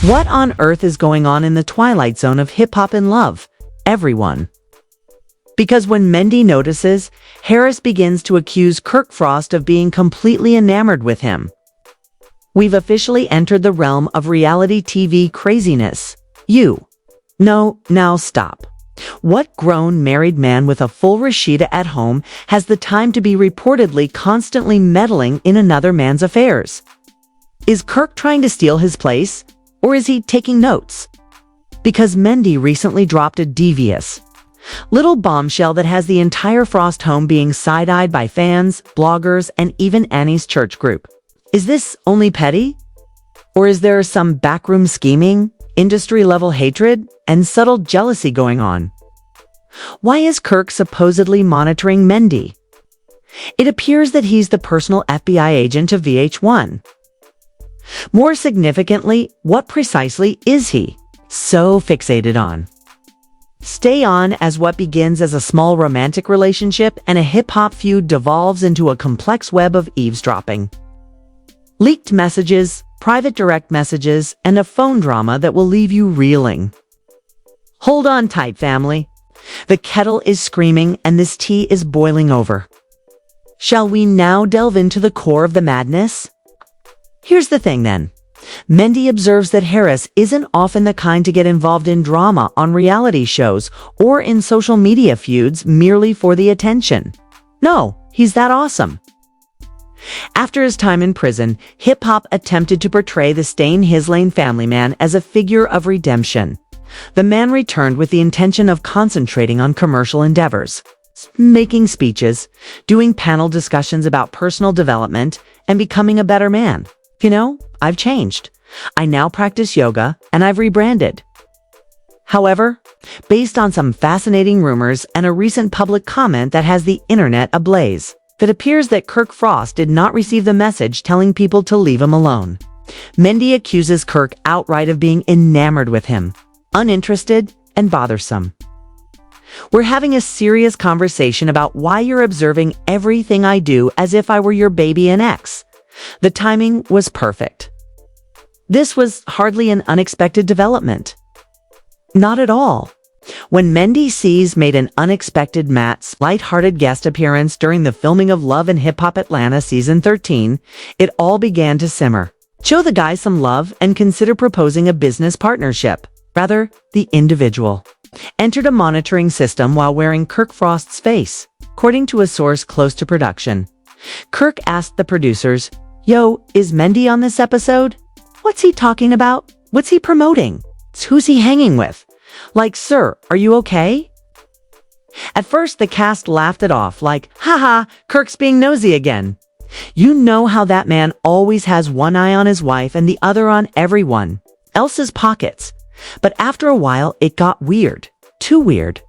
What on earth is going on in the twilight zone of hip-hop and love, everyone? Because when Mendy notices, Harris begins to accuse Kirk Frost of being completely enamored with him. We've officially entered the realm of reality TV craziness. No, now stop. What grown married man with a full Rashida at home has the time to be reportedly constantly meddling in another man's affairs? Is Kirk trying to steal his place, or is he taking notes? Because Mendy recently dropped a devious little bombshell that has the entire Frost home being side-eyed by fans, bloggers, and even Annie's church group. Is this only petty? Or is there some backroom scheming, industry-level hatred, and subtle jealousy going on? Why is Kirk supposedly monitoring Mendy? It appears that he's the personal FBI agent of VH1. More significantly, what precisely is he so fixated on? Stay on as what begins as a small romantic relationship and a hip-hop feud devolves into a complex web of eavesdropping. Leaked messages, private direct messages, and a phone drama that will leave you reeling. Hold on tight, family. The kettle is screaming and this tea is boiling over. Shall we now delve into the core of the madness? Here's the thing then. Mendy observes that Harris isn't often the kind to get involved in drama on reality shows or in social media feuds merely for the attention. No, he's that awesome. After his time in prison, hip-hop attempted to portray the Stay-in-His-Lane family man as a figure of redemption. The man returned with the intention of concentrating on commercial endeavors, making speeches, doing panel discussions about personal development, and becoming a better man. You know, I've changed. I now practice yoga, and I've rebranded. However, based on some fascinating rumors and a recent public comment that has the internet ablaze, it appears that Kirk Frost did not receive the message telling people to leave him alone. Mendy accuses Kirk outright of being enamored with him, uninterested, and bothersome. We're having a serious conversation about why you're observing everything I do as if I were your baby and ex. The timing was perfect. This was hardly an unexpected development. Not at all. When Mendeecees made an unexpected light-hearted guest appearance during the filming of Love and Hip Hop Atlanta Season 13, it all began to simmer. Show the guy some love and consider proposing a business partnership. Rather, the individual entered a monitoring system while wearing Kirk Frost's face, according to a source close to production. Kirk asked the producers, "Yo, is Mendy on this episode? What's he talking about? What's he promoting? Who's he hanging with? Like, sir, are you okay?" At first, the cast laughed it off like, haha, Kirk's being nosy again. You know how that man always has one eye on his wife and the other on everyone else's pockets. But after a while, it got weird. Too weird.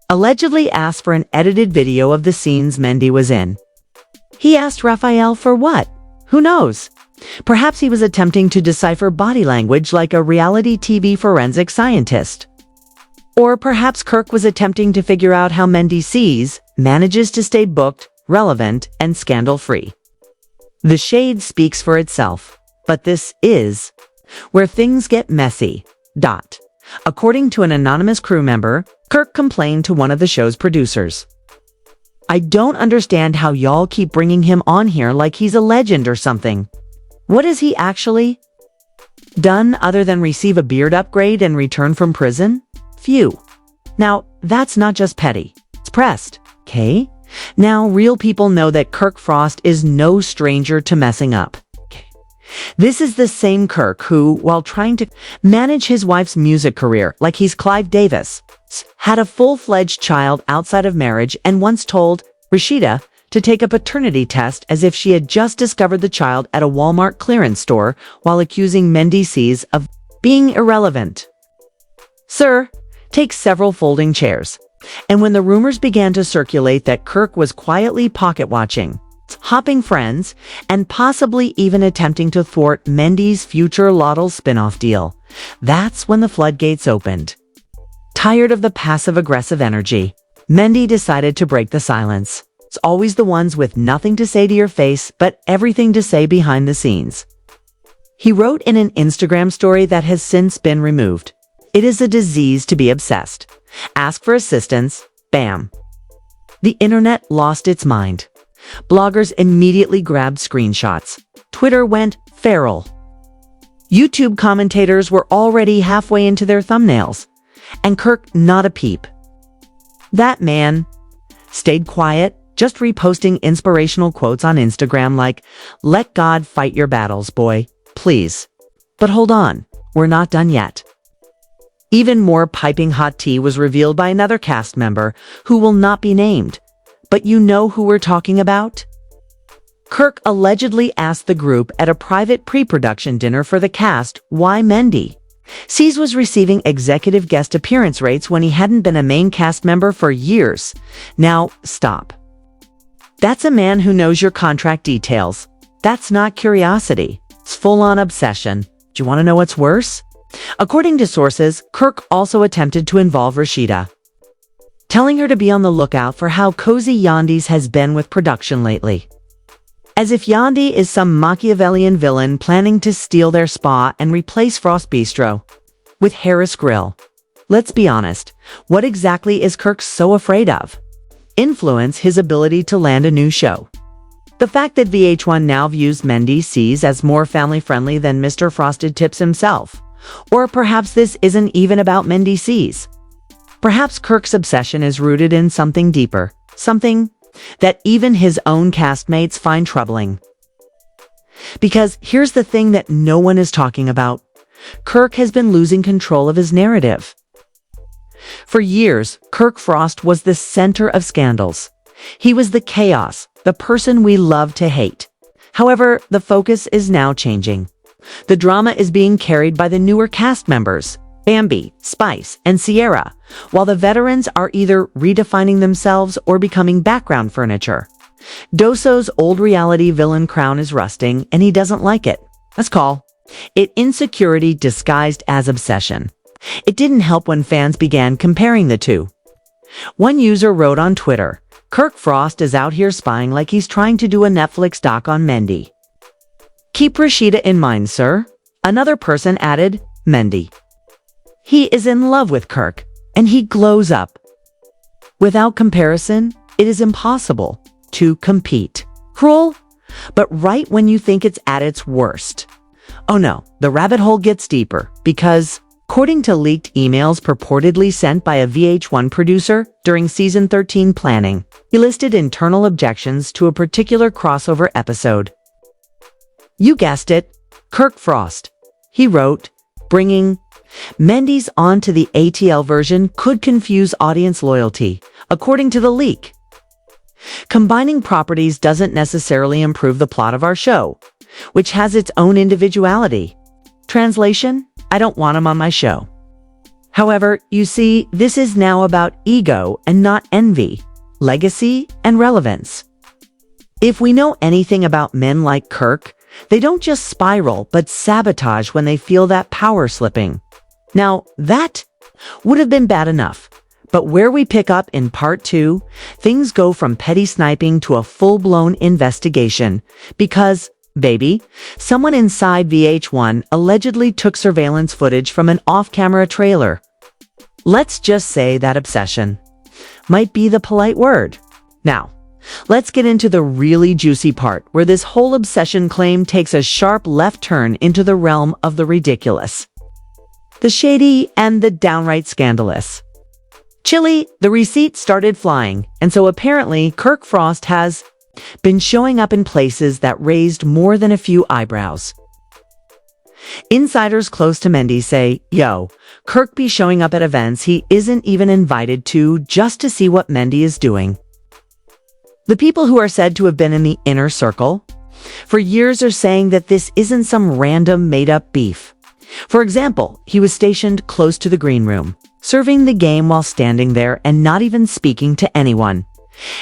Allegedly asked for an edited video of the scenes Mendy was in. He asked Raphael for what? Who knows? Perhaps he was attempting to decipher body language like a reality TV forensic scientist. Or perhaps Kirk was attempting to figure out how Mendeecees manages to stay booked, relevant, and scandal-free. The shade speaks for itself, but this is where things get messy. According to an anonymous crew member, Kirk complained to one of the show's producers. "I don't understand how y'all keep bringing him on here like he's a legend or something. What has he actually done other than receive a beard upgrade and return from prison? Phew. Now, that's not just petty. It's pressed, okay? Now, real people know that Kirk Frost is no stranger to messing up. This is the same Kirk who, while trying to manage his wife's music career like he's Clive Davis, had a full-fledged child outside of marriage and once told Rashida to take a paternity test as if she had just discovered the child at a Walmart clearance store while accusing Mendeecees of being irrelevant. Sir, take several folding chairs. And when the rumors began to circulate that Kirk was quietly pocket-watching, hopping friends, and possibly even attempting to thwart Mendy's future Lottle spin-off deal, that's when the floodgates opened. Tired of the passive-aggressive energy, Mendy decided to break the silence. It's always the ones with nothing to say to your face, but everything to say behind the scenes. He wrote in an Instagram story that has since been removed. It is a disease to be obsessed. Ask for assistance. Bam. The internet lost its mind. Bloggers immediately grabbed screenshots. Twitter went feral. YouTube commentators were already halfway into their thumbnails. And Kirk, not a peep. That man stayed quiet, just reposting inspirational quotes on Instagram like, "Let God fight your battles, boy. Please." But hold on, we're not done yet. Even more piping hot tea was revealed by another cast member who will not be named. But you know who we're talking about? Kirk allegedly asked the group at a private pre-production dinner for the cast why Mendeecees was receiving executive guest appearance rates when he hadn't been a main cast member for years. Now, stop. That's a man who knows your contract details. That's not curiosity. It's full-on obsession. Do you want to know what's worse? According to sources, Kirk also attempted to involve Rashida, telling her to be on the lookout for how cozy Yandees has been with production lately. As if Yandee is some Machiavellian villain planning to steal their spa and replace Frost Bistro with Harris Grill. Let's be honest, what exactly is Kirk so afraid of? Influence his ability to land a new show. The fact that VH1 now views Mendeecees as more family-friendly than Mr. Frosted Tips himself. Or perhaps this isn't even about Mendeecees. Perhaps Kirk's obsession is rooted in something deeper, something that even his own castmates find troubling. Because here's the thing that no one is talking about. Kirk has been losing control of his narrative. For years, Kirk Frost was the center of scandals. He was the chaos, the person we love to hate. However, the focus is now changing. The drama is being carried by the newer cast members, Bambi, Spice, and Sierra, while the veterans are either redefining themselves or becoming background furniture. Doso's old reality villain crown is rusting, and he doesn't like it. Let's call it insecurity disguised as obsession. It didn't help when fans began comparing the two. One user wrote on Twitter, "Kirk Frost is out here spying like he's trying to do a Netflix doc on Mendy. Keep Rashida in mind, sir." Another person added, "Mendy. He is in love with Kirk, and he glows up." Without comparison, it is impossible to compete. Cruel? But right when you think it's at its worst. Oh no, the rabbit hole gets deeper, because according to leaked emails purportedly sent by a VH1 producer during season 13 planning, he listed internal objections to a particular crossover episode. You guessed it, Kirk Frost. He wrote, bringing Mendeecees onto the ATL version could confuse audience loyalty, according to the leak. Combining properties doesn't necessarily improve the plot of our show, which has its own individuality. Translation? I don't want him on my show. However, you see, this is now about ego and not envy, legacy and relevance. If we know anything about men like Kirk, they don't just spiral but sabotage when they feel that power slipping. Now, that would have been bad enough. But where we pick up in part 2, things go from petty sniping to a full-blown investigation. Because, baby, someone inside VH1 allegedly took surveillance footage from an off-camera trailer. Let's just say that obsession might be the polite word. Now, let's get into the really juicy part where this whole obsession claim takes a sharp left turn into the realm of the ridiculous, the shady, and the downright scandalous. Chilly, the receipts started flying, and so apparently Kirk Frost has been showing up in places that raised more than a few eyebrows. Insiders close to Mendy say, yo, Kirk be showing up at events he isn't even invited to just to see what Mendy is doing. The people who are said to have been in the inner circle for years are saying that this isn't some random made-up beef. For example, he was stationed close to the green room, serving the game while standing there and not even speaking to anyone.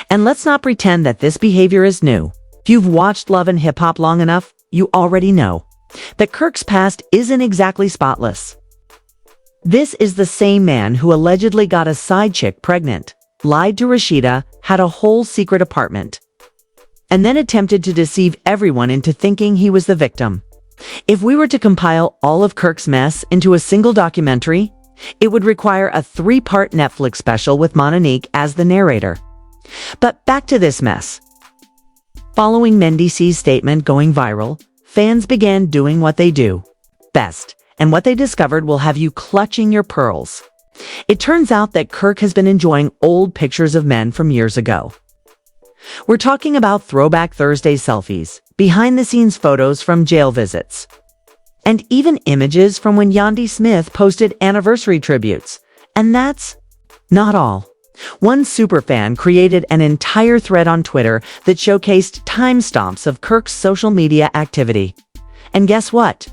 And let's not pretend that this behavior is new. If you've watched Love and Hip Hop long enough, you already know that Kirk's past isn't exactly spotless. This is the same man who allegedly got a side chick pregnant, lied to Rashida, had a whole secret apartment, and then attempted to deceive everyone into thinking he was the victim. If we were to compile all of Kirk's mess into a single documentary, it would require a 3-part Netflix special with Monique as the narrator. But back to this mess. Following Mendeecees' statement going viral, fans began doing what they do best, and what they discovered will have you clutching your pearls. It turns out that Kirk has been enjoying old pictures of men from years ago. We're talking about Throwback Thursday selfies, behind-the-scenes photos from jail visits, and even images from when Yandy Smith posted anniversary tributes. And that's not all. One superfan created an entire thread on Twitter that showcased timestamps of Kirk's social media activity. And guess what?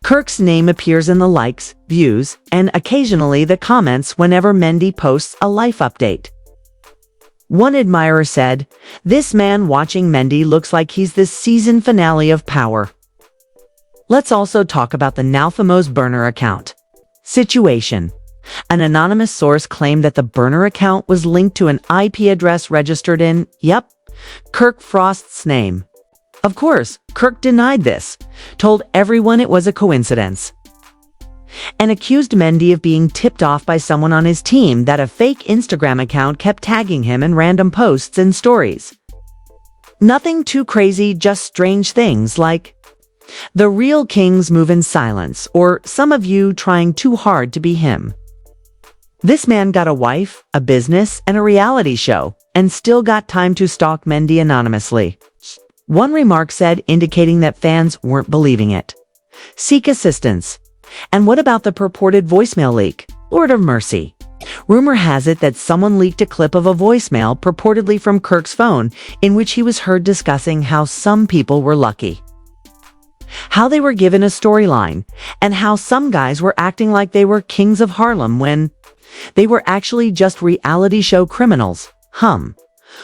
Kirk's name appears in the likes, views, and occasionally the comments whenever Mendy posts a life update. One admirer said, "This man watching Mendy looks like he's the season finale of Power." Let's also talk about the now famous burner account situation. An anonymous source claimed that the burner account was linked to an IP address registered in, Kirk Frost's name. Of course, Kirk denied this, told everyone it was a coincidence, and accused Mendy of being tipped off by someone on his team that a fake Instagram account kept tagging him in random posts and stories. Nothing too crazy, just strange things like, "The real kings move in silence," or "Some of you trying too hard to be him." This man got a wife, a business, and a reality show, and still got time to stalk Mendy anonymously. One remark said, indicating that fans weren't believing it. Seek assistance. And what about the purported voicemail leak? Lord of mercy. Rumor has it that someone leaked a clip of a voicemail purportedly from Kirk's phone in which he was heard discussing how some people were lucky, how they were given a storyline, and how some guys were acting like they were kings of Harlem when they were actually just reality show criminals.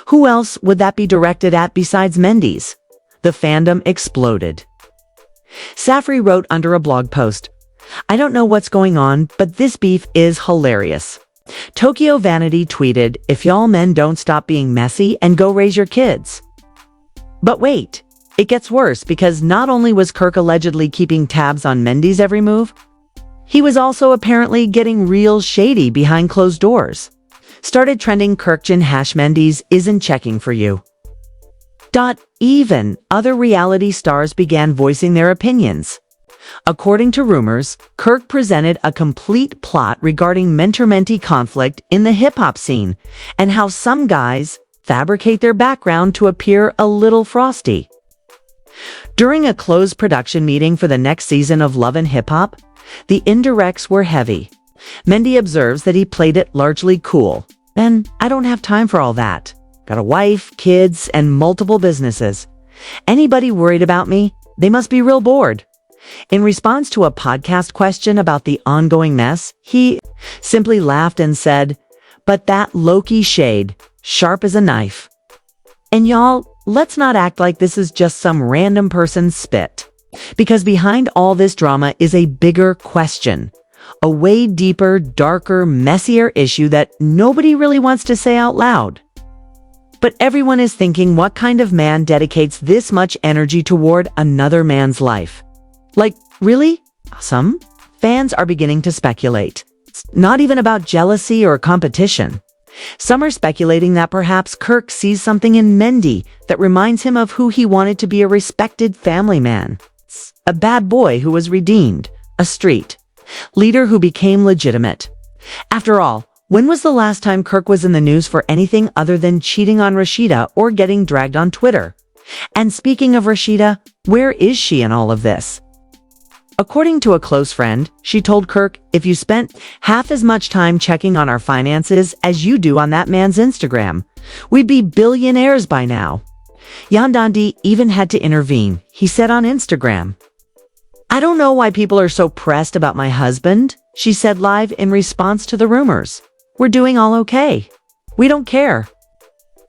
Who else would that be directed at besides Mendeecees? The fandom exploded. Safri wrote under a blog post, "I don't know what's going on, but this beef is hilarious." Tokyo Vanity tweeted, "If y'all men don't stop being messy and go raise your kids." But wait, it gets worse, because not only was Kirk allegedly keeping tabs on Mendeecees' every move, he was also apparently getting real shady behind closed doors. Started trending Kirkjin #Mendeecees isn't checking for you. Even other reality stars began voicing their opinions. According to rumors, Kirk presented a complete plot regarding mentor-mentee conflict in the hip-hop scene, and how some guys fabricate their background to appear a little frosty. During a closed production meeting for the next season of Love and Hip Hop, the indirects were heavy. Mendy observes that he played it largely cool. "And I don't have time for all that. Got a wife, kids, and multiple businesses. Anybody worried about me? They must be real bored." In response to a podcast question about the ongoing mess, he simply laughed and said, "But that low-key shade, sharp as a knife." And y'all, let's not act like this is just some random person's spit, because behind all this drama is a bigger question. A way deeper, darker, messier issue that nobody really wants to say out loud. But everyone is thinking, what kind of man dedicates this much energy toward another man's life? Like, really? Some fans are beginning to speculate. It's not even about jealousy or competition. Some are speculating that perhaps Kirk sees something in Mendy that reminds him of who he wanted to be: a respected family man. A bad boy who was redeemed. A street leader who became legitimate. After all, when was the last time Kirk was in the news for anything other than cheating on Rashida or getting dragged on Twitter? And speaking of Rashida, where is she in all of this? According to a close friend, she told Kirk, "If you spent half as much time checking on our finances as you do on that man's Instagram, we'd be billionaires by now." Yandandi even had to intervene. He said on Instagram, "I don't know why people are so pressed about my husband," she said live in response to the rumors. "We're doing all okay. We don't care."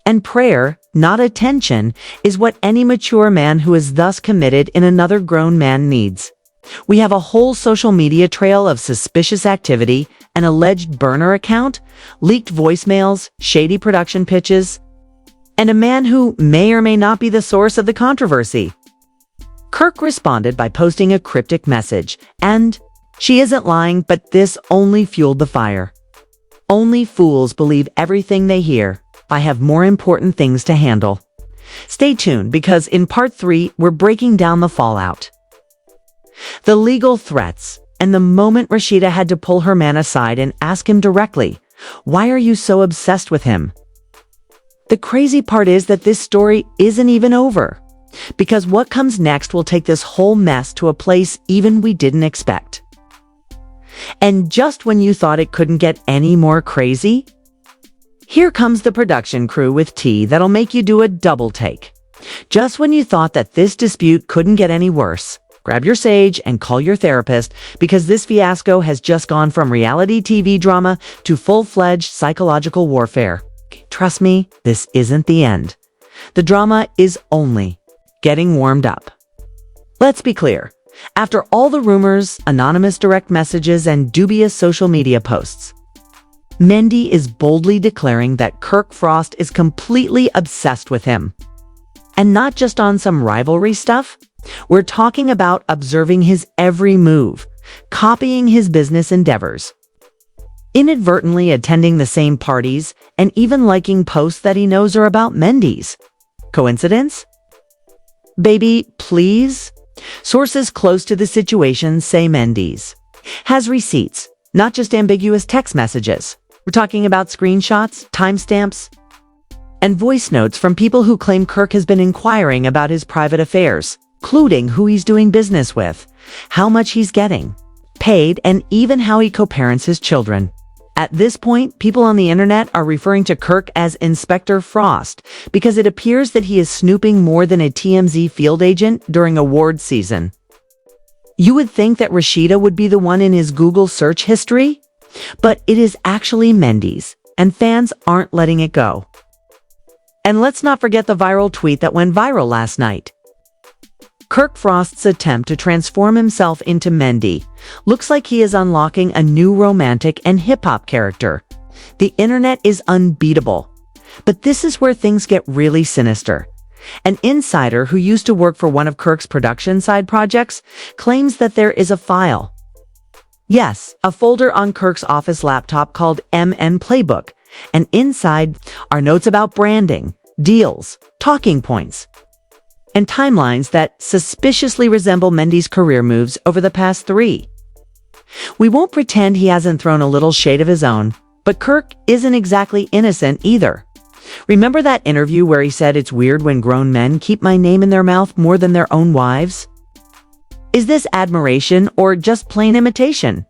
And prayer, not attention, is what any mature man who is thus committed in another grown man needs. We have a whole social media trail of suspicious activity, an alleged burner account, leaked voicemails, shady production pitches, and a man who may or may not be the source of the controversy. Kirk responded by posting a cryptic message, and she isn't lying, but this only fueled the fire. Only fools believe everything they hear. I have more important things to handle. Stay tuned because in part 3, we're breaking down the fallout. The legal threats, and the moment Rashida had to pull her man aside and ask him directly, "Why are you so obsessed with him?" The crazy part is that this story isn't even over, because what comes next will take this whole mess to a place even we didn't expect. And just when you thought it couldn't get any more crazy, here comes the production crew with tea that'll make you do a double take. Just when you thought that this dispute couldn't get any worse, grab your sage and call your therapist, because this fiasco has just gone from reality TV drama to full-fledged psychological warfare. Trust me, this isn't the end. The drama is only getting warmed up. Let's be clear. After all the rumors, anonymous direct messages, and dubious social media posts, Mendy is boldly declaring that Kirk Frost is completely obsessed with him. And not just on some rivalry stuff. We're talking about observing his every move, copying his business endeavors, inadvertently attending the same parties, and even liking posts that he knows are about Mendeecees. Coincidence? Baby, please? Sources close to the situation say Mendeecees has receipts, not just ambiguous text messages. We're talking about screenshots, timestamps, and voice notes from people who claim Kirk has been inquiring about his private affairs, including who he's doing business with, how much he's getting paid, and even how he co-parents his children. At this point, people on the internet are referring to Kirk as Inspector Frost because it appears that he is snooping more than a TMZ field agent during award season. You would think that Rashida would be the one in his Google search history, but it is actually Mendeecees, and fans aren't letting it go. And let's not forget the viral tweet that went viral last night. Kirk Frost's attempt to transform himself into Mendy looks like he is unlocking a new romantic and hip-hop character. The internet is unbeatable. But this is where things get really sinister. An insider who used to work for one of Kirk's production side projects claims that there is a file. Yes, a folder on Kirk's office laptop called MN Playbook, and inside are notes about branding, deals, talking points, and timelines that suspiciously resemble Mendy's career moves over the past 3. We won't pretend he hasn't thrown a little shade of his own, but Kirk isn't exactly innocent either. Remember that interview where he said it's weird when grown men keep my name in their mouth more than their own wives? Is this admiration or just plain imitation?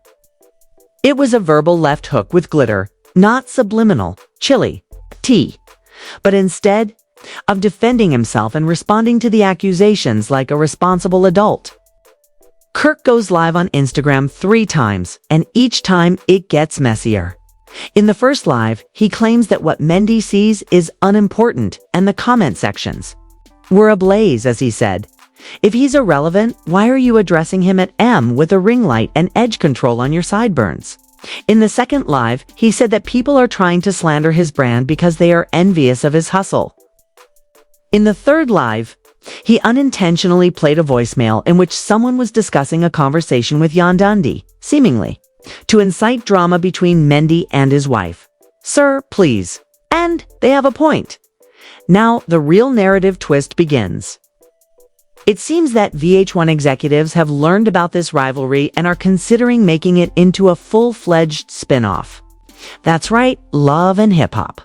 It was a verbal left hook with glitter, not subliminal, chili, tea, but instead of defending himself and responding to the accusations like a responsible adult. Kirk goes live on Instagram 3 times, and each time it gets messier. In the first live, he claims that what Mendy sees is unimportant, and the comment sections were ablaze, as he said. If he's irrelevant, why are you addressing him at M with a ring light and edge control on your sideburns? In the second live, he said that people are trying to slander his brand because they are envious of his hustle. In the third live, he unintentionally played a voicemail in which someone was discussing a conversation with Jan Dundee, seemingly to incite drama between Mendy and his wife. Sir, please. And they have a point. Now, the real narrative twist begins. It seems that VH1 executives have learned about this rivalry and are considering making it into a full-fledged spin-off. That's right, Love and Hip Hop.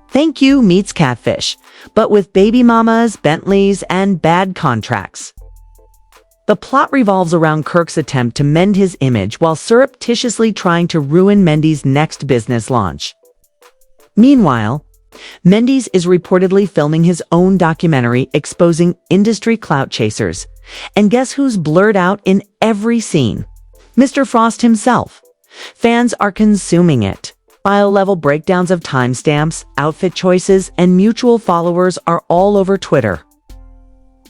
Thank You meets Catfish, but with baby mamas, Bentleys, and bad contracts. The plot revolves around Kirk's attempt to mend his image while surreptitiously trying to ruin Mendy's next business launch. Meanwhile, Mendeecees is reportedly filming his own documentary exposing industry clout chasers. And guess who's blurred out in every scene? Mr. Frost himself. Fans are consuming it. File-level breakdowns of timestamps, outfit choices, and mutual followers are all over Twitter.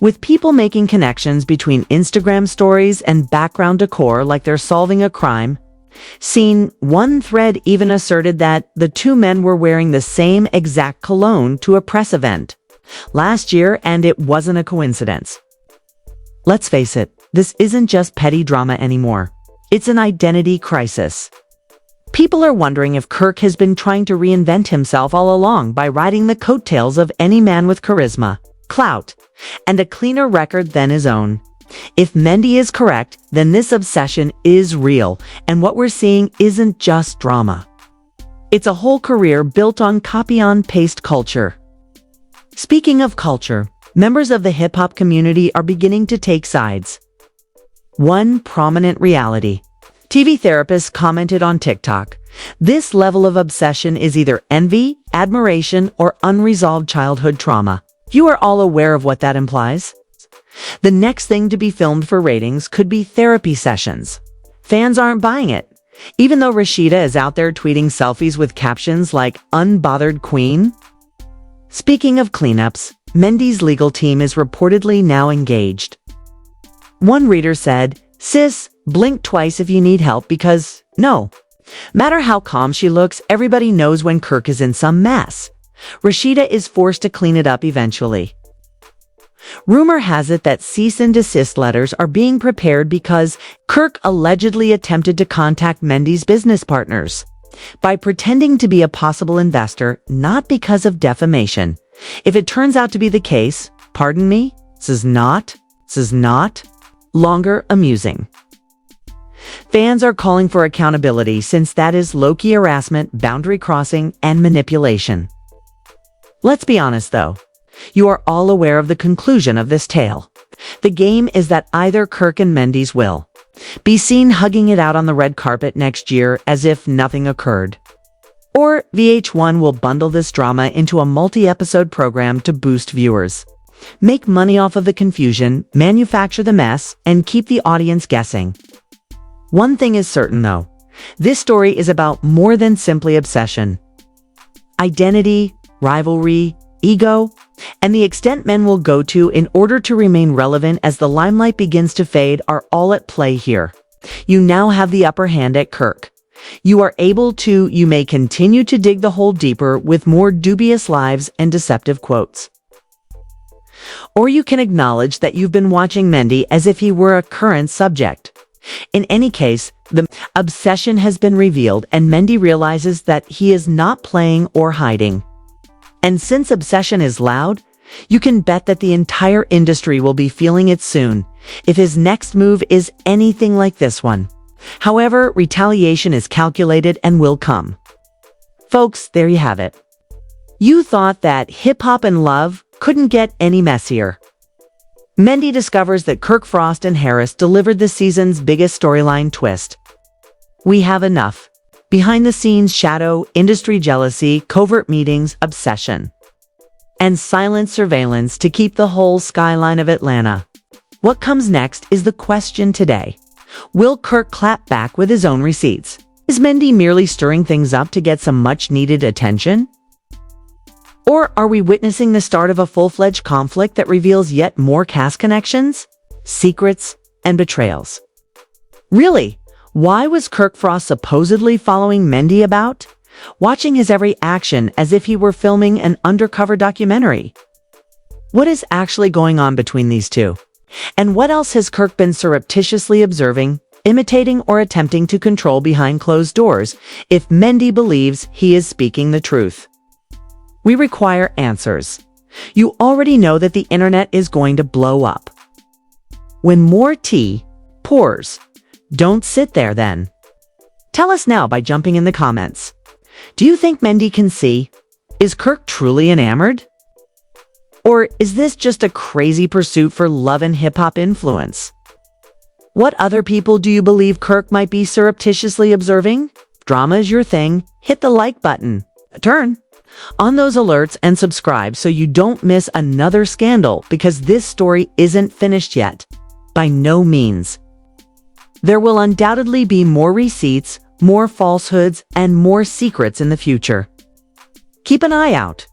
With people making connections between Instagram stories and background decor like they're solving a crime. One thread even asserted that the 2 men were wearing the same exact cologne to a press event last year, and it wasn't a coincidence. Let's face it, this isn't just petty drama anymore. It's an identity crisis. People are wondering if Kirk has been trying to reinvent himself all along by riding the coattails of any man with charisma, clout, and a cleaner record than his own. If Mendy is correct, then this obsession is real, and what we're seeing isn't just drama. It's a whole career built on copy-on-paste culture. Speaking of culture, members of the hip-hop community are beginning to take sides. One prominent reality TV therapist commented on TikTok, "This level of obsession is either envy, admiration, or unresolved childhood trauma." You are all aware of what that implies? The next thing to be filmed for ratings could be therapy sessions. Fans aren't buying it. Even though Rashida is out there tweeting selfies with captions like "Unbothered Queen." Speaking of cleanups, Mendy's legal team is reportedly now engaged. One reader said, "Sis, blink twice if you need help because, no matter how calm she looks, everybody knows when Kirk is in some mess. Rashida is forced to clean it up eventually." Rumor has it that cease and desist letters are being prepared because Kirk allegedly attempted to contact Mendy's business partners by pretending to be a possible investor, not because of defamation. If it turns out to be the case, pardon me, this is not longer amusing. Fans are calling for accountability since that is low-key harassment, boundary crossing, and manipulation. Let's be honest though. You are all aware of the conclusion of this tale. The game is that either Kirk and Mendeecees will be seen hugging it out on the red carpet next year as if nothing occurred, or VH1 will bundle this drama into a multi-episode program to boost viewers, make money off of the confusion, manufacture the mess, and keep the audience guessing. One thing is certain though, this story is about more than simply obsession. Identity, rivalry, ego, and the extent men will go to in order to remain relevant as the limelight begins to fade are all at play here. You now have the upper hand at Kirk. You may continue to dig the hole deeper with more dubious lives and deceptive quotes. Or you can acknowledge that you've been watching Mendy as if he were a current subject. In any case, the obsession has been revealed and Mendy realizes that he is not playing or hiding. And since obsession is loud, you can bet that the entire industry will be feeling it soon, if his next move is anything like this one. However, retaliation is calculated and will come. Folks, there you have it. You thought that hip-hop and love couldn't get any messier. Mendy discovers that Kirk Frost and Harris delivered the season's biggest storyline twist. We have enough. Behind-the-scenes shadow, industry jealousy, covert meetings, obsession, and silent surveillance to keep the whole skyline of Atlanta. What comes next is the question today. Will Kirk clap back with his own receipts? Is Mendy merely stirring things up to get some much-needed attention? Or are we witnessing the start of a full-fledged conflict that reveals yet more cast connections, secrets, and betrayals? Really? Why was Kirk Frost supposedly following Mendy about? Watching his every action as if he were filming an undercover documentary? What is actually going on between these two? And what else has Kirk been surreptitiously observing, imitating, or attempting to control behind closed doors if Mendy believes he is speaking the truth? We require answers. You already know that the internet is going to blow up. When more tea pours, don't sit there then. Tell us now by jumping in the comments. Do you think Mendy can see? Is Kirk truly enamored? Or is this just a crazy pursuit for love and hip-hop influence? What other people do you believe Kirk might be surreptitiously observing? Drama is your thing. Hit the like button. Turn on those alerts and subscribe so you don't miss another scandal, because this story isn't finished yet. By no means. There will undoubtedly be more receipts, more falsehoods, and more secrets in the future. Keep an eye out.